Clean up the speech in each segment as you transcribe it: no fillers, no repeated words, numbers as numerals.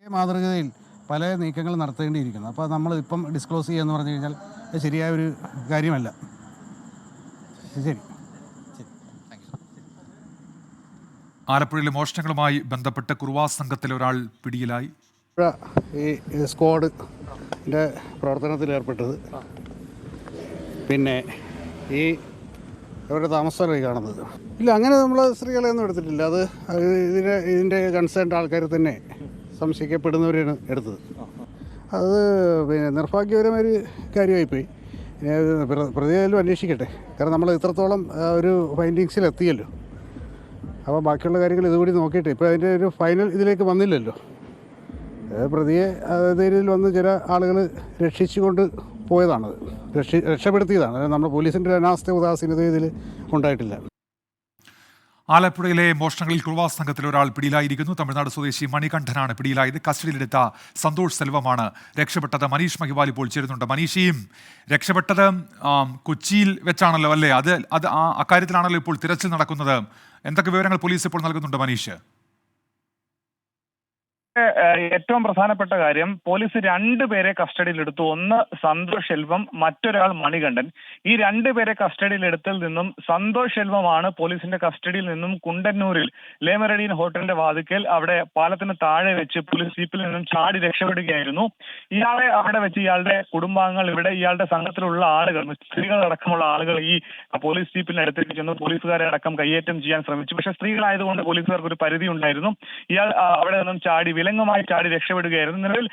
മാതൃകയിൽ പല നീക്കങ്ങൾ നടത്തേണ്ടിയിരിക്കുന്നു. അപ്പോൾ നമ്മൾ ഇപ്പം ഡിസ്ക്ലോസ് ചെയ്യുകയെന്ന് പറഞ്ഞു കഴിഞ്ഞാൽ ശരിയായ ഒരു കാര്യമല്ല. ശരി. ആലപ്പുഴയിലെ മോഷണങ്ങളുമായി ബന്ധപ്പെട്ട് കുറുവാ സംഘത്തിലെ ഒരാൾ പിടിയിലായി. ഈ സ്ക്വാഡിൻ്റെ പ്രവർത്തനത്തിലേർപ്പെട്ടത് പിന്നെ ഈ അവരുടെ താമസസ്ഥലമായി കാണുന്നത് ഇല്ല, അങ്ങനെ നമ്മൾ സ്ത്രീകളെയൊന്നും എടുത്തിട്ടില്ല. അത് ഇതിൻ്റെ കൺസേൺഡ് ആൾക്കാർ തന്നെ സംശയിക്കപ്പെടുന്നവരാണ് എടുത്തത്. അത് പിന്നെ നിർഭാഗ്യകരമായൊരു കാര്യമായിപ്പോയി. പ്രതിയായാലും അന്വേഷിക്കട്ടെ, കാരണം നമ്മൾ ഇത്രത്തോളം ഒരു ഫൈൻഡിങ്സിൽ എത്തിയല്ലോ. അപ്പോൾ ബാക്കിയുള്ള കാര്യങ്ങൾ ഇതുകൂടി നോക്കിയിട്ട് ഇപ്പോൾ അതിൻ്റെ ഒരു ഫൈനൽ ഇതിലേക്ക് വന്നില്ലല്ലോ. പ്രതിയെ ഇതിൽ വന്ന് ചില ആളുകൾ രക്ഷിച്ചുകൊണ്ട് പോയതാണത്, രക്ഷപ്പെടുത്തിയതാണ്. നമ്മുടെ പോലീസിൻ്റെ അനാസ്ഥ ഉദാസീനത ഇതിൽ ഉണ്ടായിട്ടില്ല. ആലപ്പുഴയിലെ മോഷണങ്ങളിൽ കുറുവാ സംഘത്തിലെ ഒരാൾ പിടിയിലായിരിക്കുന്നു. തമിഴ്നാട് സ്വദേശി മണികണ്ഠനാണ് പിടിയിലായത്. കസ്റ്റഡിയിലെടുത്ത സന്തോഷ് സെൽവമാണ് രക്ഷപ്പെട്ടത്. മനീഷ് മഹിവാൽ ഇപ്പോൾ ചേരുന്നുണ്ട്. മനീഷിയും രക്ഷപ്പെട്ടത് കൊച്ചിയിൽ വെച്ചാണല്ലോ അല്ലേ? അത് അക്കാര്യത്തിലാണല്ലോ ഇപ്പോൾ തിരച്ചിൽ നടക്കുന്നത്. എന്തൊക്കെ വിവരങ്ങൾ പോലീസ് ഇപ്പോൾ നൽകുന്നുണ്ട് മനീഷ്? ഏറ്റവും പ്രധാനപ്പെട്ട കാര്യം, പോലീസ് 2 പേരെ കസ്റ്റഡിയിലെടുത്തു. ഒന്ന് സന്തോഷ് സെൽവം, മറ്റൊരാൾ മണികണ്ഠൻ. ഈ 2 പേരെ കസ്റ്റഡിയിലെടുത്തിൽ നിന്നും സന്തോഷ് സെൽവമാണ് പോലീസിന്റെ കസ്റ്റഡിയിൽ നിന്നും കുണ്ടന്നൂരിൽ ലേമറഡീൻ ഹോട്ടലിന്റെ വാതിക്കൽ അവിടെ പാലത്തിന് താഴെ വെച്ച് പോലീസ് ജീപ്പിൽ നിന്നും ചാടി രക്ഷപ്പെടുകയായിരുന്നു. ഇയാളെ അവിടെ വെച്ച് ഇയാളുടെ കുടുംബാംഗങ്ങൾ, ഇവിടെ ഇയാളുടെ സംഘത്തിലുള്ള ആളുകൾ, സ്ത്രീകളടക്കമുള്ള ആളുകൾ ഈ പോലീസ് ജീപ്പിനടുത്തേക്ക് ചെന്ന് പോലീസുകാരെ അടക്കം കയ്യേറ്റം ചെയ്യാൻ ശ്രമിച്ചു. പക്ഷേ സ്ത്രീകളായതുകൊണ്ട് പോലീസുകാർക്ക് ഒരു പരിധി ഉണ്ടായിരുന്നു. ഇയാൾ അവിടെ നിന്നും വിലങ്ങുമായി ചാടി രക്ഷപ്പെടുകയായിരുന്നു. നിലവിൽ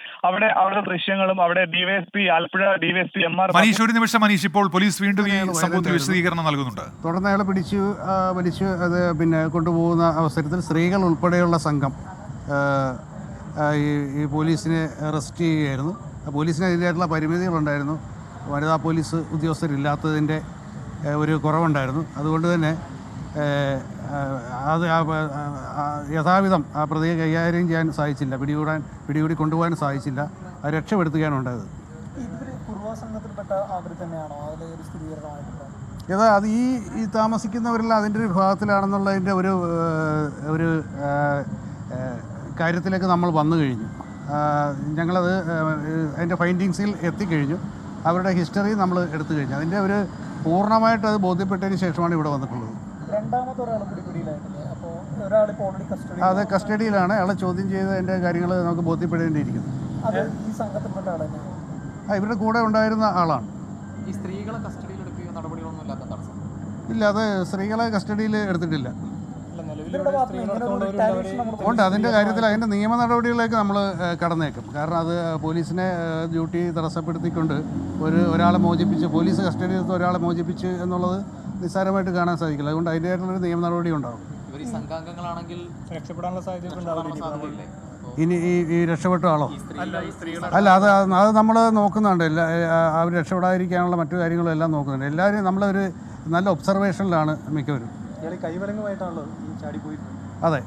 അവരുടെ ദൃശ്യങ്ങളും അവിടെ DYSP Alappuzha DYSP MR Manish, ഒരു നിമിഷം മനീഷ്, ഇപ്പോൾ പോലീസ് വീണ്ടും ഈ സംഭവത്തിൽ വിശദീകരണം നൽകുന്നുണ്ട്. തുടർന്ന് അയാളെ വലിച്ചു അത് പിന്നെ കൊണ്ടുപോകുന്ന അവസരത്തിൽ സ്ത്രീകൾ ഉൾപ്പെടെയുള്ള സംഘം ഈ പോലീസിനെ അറസ്റ്റ് ചെയ്യുകയായിരുന്നു. പോലീസിന് അതിൻ്റെതായിട്ടുള്ള പരിമിതികളുണ്ടായിരുന്നു. വനിതാ പോലീസ് ഉദ്യോഗസ്ഥരില്ലാത്തതിൻ്റെ ഒരു കുറവുണ്ടായിരുന്നു. അതുകൊണ്ട് തന്നെ അത് യഥാവിധം ആ പ്രതിയെ കൈകാര്യം ചെയ്യാൻ സാധിച്ചില്ല, പിടികൂടി കൊണ്ടുപോകാൻ സാധിച്ചില്ല. അത് രക്ഷപ്പെടുത്തുകയാണ് ഉണ്ടായത്. അത് ഈ താമസിക്കുന്നവരെല്ലാം അതിൻ്റെ ഒരു വിഭാഗത്തിലാണെന്നുള്ളതിൻ്റെ ഒരു കാര്യത്തിലേക്ക് നമ്മൾ വന്നു കഴിഞ്ഞു. ഞങ്ങളത് അതിൻ്റെ ഫൈൻഡിങ്സിൽ എത്തിക്കഴിഞ്ഞു. അവരുടെ ഹിസ്റ്ററി നമ്മൾ എടുത്തു കഴിഞ്ഞു. അതിൻ്റെ ഒരു പൂർണ്ണമായിട്ട് അത് ബോധ്യപ്പെട്ടതിന് ശേഷമാണ് ഇവിടെ വന്നിട്ടുള്ളത്. അത് കസ്റ്റഡിയിലാണ്. അയാളെ ചോദ്യം ചെയ്തതിൻ്റെ കാര്യങ്ങൾ നമുക്ക് ബോധ്യപ്പെടേണ്ടിയിരിക്കുന്നു. ഇവരുടെ കൂടെ ഉണ്ടായിരുന്ന ആളാണ്. ഇല്ല, അത് സ്ത്രീകളെ കസ്റ്റഡിയിൽ എടുത്തിട്ടില്ല. ഉണ്ട്, അതിൻ്റെ കാര്യത്തിൽ അതിൻ്റെ നിയമ നടപടികളിലേക്ക് നമ്മൾ കടന്നേക്കും. കാരണം അത് പോലീസിനെ ഡ്യൂട്ടി തടസ്സപ്പെടുത്തിക്കൊണ്ട് ഒരാളെ മോചിപ്പിച്ച്, പോലീസ് കസ്റ്റഡിയിൽ എടുത്ത് ഒരാളെ മോചിപ്പിച്ച് എന്നുള്ളത് നിസ്സാരമായിട്ട് കാണാൻ സാധിക്കില്ല. അതുകൊണ്ട് അതിൻ്റെതായിട്ടുള്ളൊരു നിയമ നടപടി ഉണ്ടാകും. ഇനി ഈ രക്ഷപ്പെട്ട ആളോ? അല്ല, അത് നമ്മൾ നോക്കുന്നുണ്ട്. അവർ രക്ഷപ്പെടാതിരിക്കാനുള്ള മറ്റു കാര്യങ്ങളും എല്ലാം നോക്കുന്നുണ്ട്. എല്ലാവരും നമ്മളൊരു നല്ല ഒബ്സർവേഷനിലാണ് മിക്കവരും. അതെ,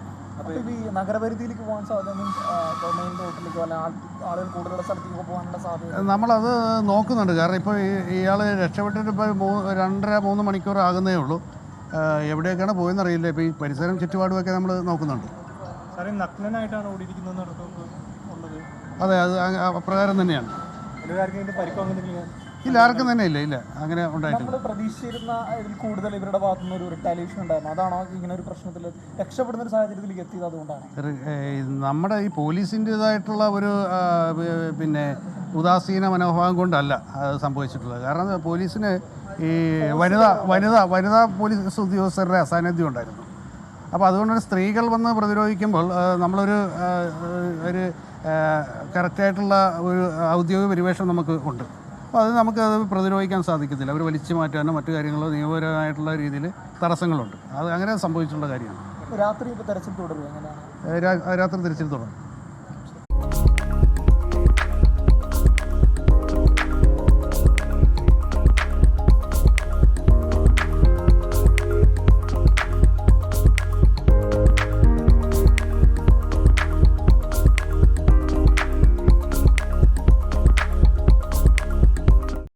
നമ്മളത് നോക്കുന്നുണ്ട്. കാരണം ഇപ്പോൾ ഇയാൾ രക്ഷപ്പെട്ടിട്ട് ഇപ്പോൾ 2.5-3 മണിക്കൂർ ആകുന്നേ ഉള്ളൂ. എവിടെയൊക്കെയാണ് പോയെന്നറിയില്ല. ഇപ്പോൾ ഈ പരിസരം ചുറ്റുപാടുമൊക്കെ നമ്മൾ നോക്കുന്നുണ്ട്. അതെ, അത് അപ്രകാരം തന്നെയാണ്. ഇല്ല, ആർക്കും തന്നെ ഇല്ല, അങ്ങനെ ഉണ്ടായിട്ടില്ല. പ്രതീക്ഷിച്ചിരുന്ന ഇതിൽ കൂടുതൽ ഇവരുടെ ഭാഗത്തുനിന്ന് ഒരു റിട്ടാലിയേഷൻ ഉണ്ടായിരുന്നു. അതാണോ ഇങ്ങനെ ഒരു പ്രശ്നത്തിൽ രക്ഷപ്പെടുന്ന ഒരു സാഹചര്യത്തിലേക്ക് എത്തിയത്? അതുകൊണ്ടാണ് നമ്മുടെ ഈ പോലീസിൻ്റെതായിട്ടുള്ള ഒരു പിന്നെ ഉദാസീന മനോഭാവം കൊണ്ടല്ല അത് സംഭവിച്ചിട്ടുള്ളത്. കാരണം പോലീസിന് ഈ വനിതാ പോലീസ് ഉദ്യോഗസ്ഥരുടെ അസാന്നിധ്യം ഉണ്ടായിരുന്നു. അപ്പോൾ അതുകൊണ്ടാണ് സ്ത്രീകൾ വന്ന് പ്രതിരോധിക്കുമ്പോൾ നമ്മളൊരു കറക്റ്റായിട്ടുള്ള ഒരു ഔദ്യോഗിക പരിവേഷം നമുക്ക് ഉണ്ട്. അപ്പോൾ അത് നമുക്കത് പ്രതിരോധിക്കാൻ സാധിക്കത്തില്ല. അവർ വലിച്ചു മാറ്റാനോ മറ്റു കാര്യങ്ങളോ നിയമപരമായിട്ടുള്ള രീതിയിൽ തടസ്സങ്ങളുണ്ട്. അത് അങ്ങനെ സംഭവിച്ചിട്ടുള്ള കാര്യമാണ്. രാത്രി തെരച്ചിൽ തുടരും. രാത്രി തെരച്ചിൽ തുടരും.